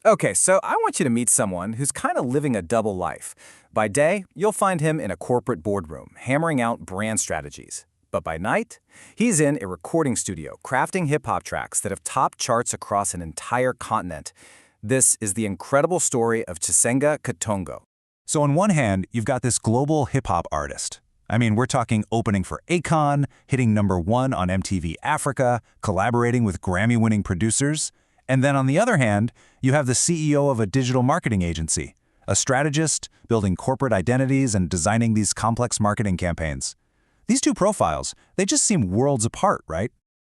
Okay, so I want you to meet someone who's kind of living a double life. By day, you'll find him in a corporate boardroom, hammering out brand strategies. But by night, he's in a recording studio, crafting hip-hop tracks that have topped charts across an entire continent. This is the incredible story of Chisenga Katongo. So on one hand, you've got this global hip-hop artist. I mean, we're talking opening for Akon, hitting #1 on MTV Africa, collaborating with Grammy-winning producers. And then on the other hand, you have the CEO of a digital marketing agency, a strategist building corporate identities and designing these complex marketing campaigns. These two profiles, they just seem worlds apart, right?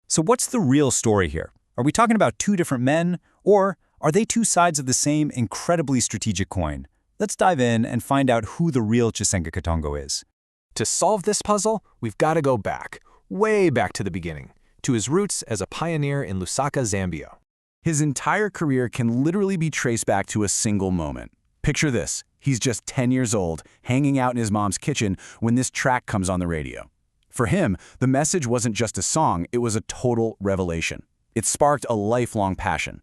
So what's the real story here? Are we talking about two different men, or are they two sides of the same incredibly strategic coin? Let's dive in and find out who the real Chisenga Katongo is. To solve this puzzle, we've got to go back, way back to the beginning, to his roots as a pioneer in Lusaka, Zambia. His entire career can literally be traced back to a single moment. Picture this. He's just 10 years old, hanging out in his mom's kitchen when this track comes on the radio. For him, the message wasn't just a song, it was a total revelation. It sparked a lifelong passion.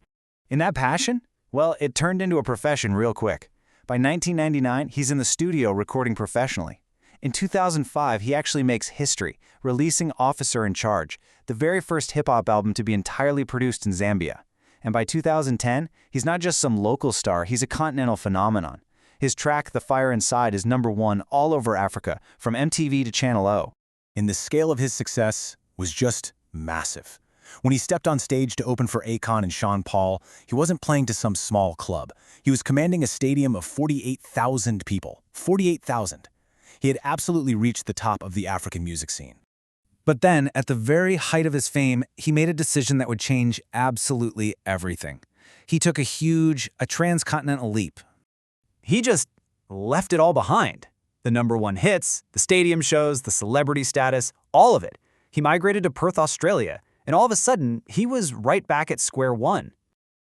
In that passion? Well, it turned into a profession real quick. By 1999, he's in the studio recording professionally. In 2005, he actually makes history, releasing Officer in Charge, the very first hip-hop album to be entirely produced in Zambia. And by 2010, he's not just some local star, he's a continental phenomenon. His track, The Fire Inside, is #1 all over Africa, from MTV to Channel O. And the scale of his success was just massive. When he stepped on stage to open for Akon and Sean Paul, he wasn't playing to some small club. He was commanding a stadium of 48,000 people. 48,000. He had absolutely reached the top of the African music scene. But then, at the very height of his fame, he made a decision that would change absolutely everything. He took a transcontinental leap. He just left it all behind. The #1 hits, the stadium shows, the celebrity status, all of it. He migrated to Perth, Australia, and all of a sudden, he was right back at square one.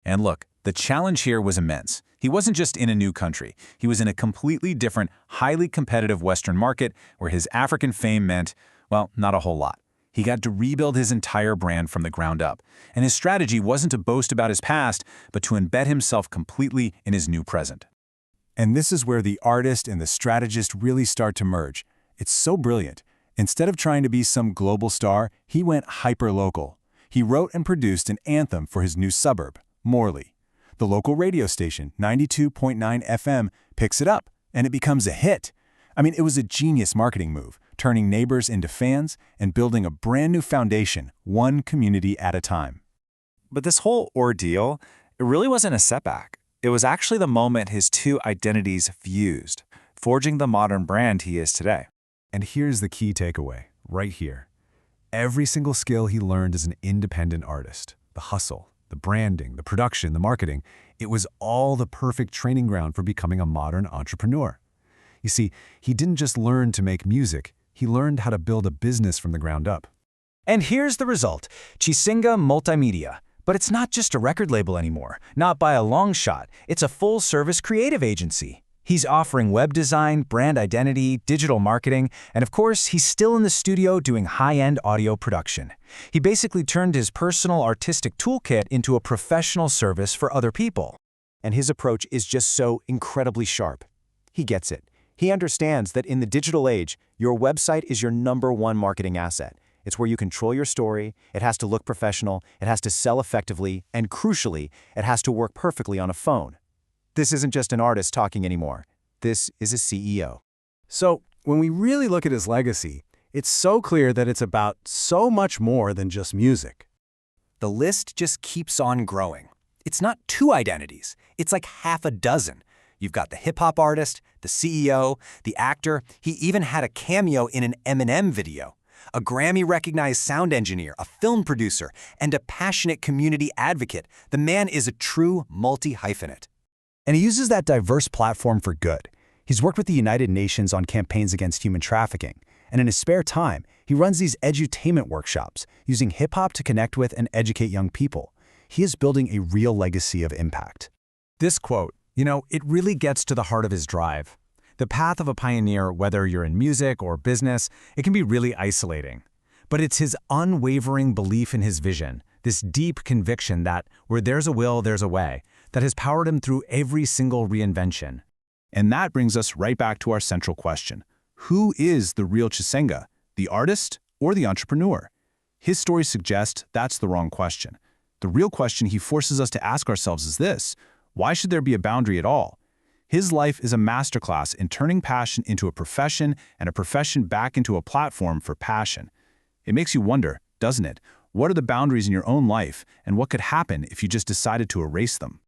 And look, the challenge here was immense. He wasn't just in a new country. He was in a completely different, highly competitive Western market where his African fame meant, well, not a whole lot. He got to rebuild his entire brand from the ground up. And his strategy wasn't to boast about his past, but to embed himself completely in his new present. And this is where the artist and the strategist really start to merge. It's so brilliant. Instead of trying to be some global star, he went hyper-local. He wrote and produced an anthem for his new suburb, Morley. The local radio station, 92.9 FM, picks it up, and it becomes a hit. I mean, it was a genius marketing move, turning neighbors into fans and building a brand new foundation, one community at a time. But this whole ordeal, it really wasn't a setback. It was actually the moment his two identities fused, forging the modern brand he is today. And here's the key takeaway, right here. Every single skill he learned as an independent artist, the hustle, the branding, the production, the marketing, it was all the perfect training ground for becoming a modern entrepreneur. You see, he didn't just learn to make music, he learned how to build a business from the ground up. And here's the result, Chisenga Multimedia. But it's not just a record label anymore, not by a long shot. It's a full-service creative agency. He's offering web design, brand identity, digital marketing, and of course, he's still in the studio doing high-end audio production. He basically turned his personal artistic toolkit into a professional service for other people. And his approach is just so incredibly sharp. He gets it. He understands that in the digital age, your website is your #1 marketing asset. It's where you control your story, it has to look professional, it has to sell effectively, and crucially, it has to work perfectly on a phone. This isn't just an artist talking anymore. This is a CEO. So, when we really look at his legacy, it's so clear that it's about so much more than just music. The list just keeps on growing. It's not 2 identities, it's like half a dozen. You've got the hip-hop artist, the CEO, the actor. He even had a cameo in an Eminem video. A Grammy-recognized sound engineer, a film producer, and a passionate community advocate. The man is a true multi-hyphenate. And he uses that diverse platform for good. He's worked with the United Nations on campaigns against human trafficking. And in his spare time, he runs these edutainment workshops, using hip-hop to connect with and educate young people. He is building a real legacy of impact. This quote, it really gets to the heart of his drive. The path of a pioneer, whether you're in music or business, it can be really isolating. But it's his unwavering belief in his vision, this deep conviction that where there's a will, there's a way, that has powered him through every single reinvention. And that brings us right back to our central question. Who is the real CHISENGA, the artist or the entrepreneur? His story suggests that's the wrong question. The real question he forces us to ask ourselves is this: why should there be a boundary at all? His life is a masterclass in turning passion into a profession and a profession back into a platform for passion. It makes you wonder, doesn't it? What are the boundaries in your own life, and what could happen if you just decided to erase them?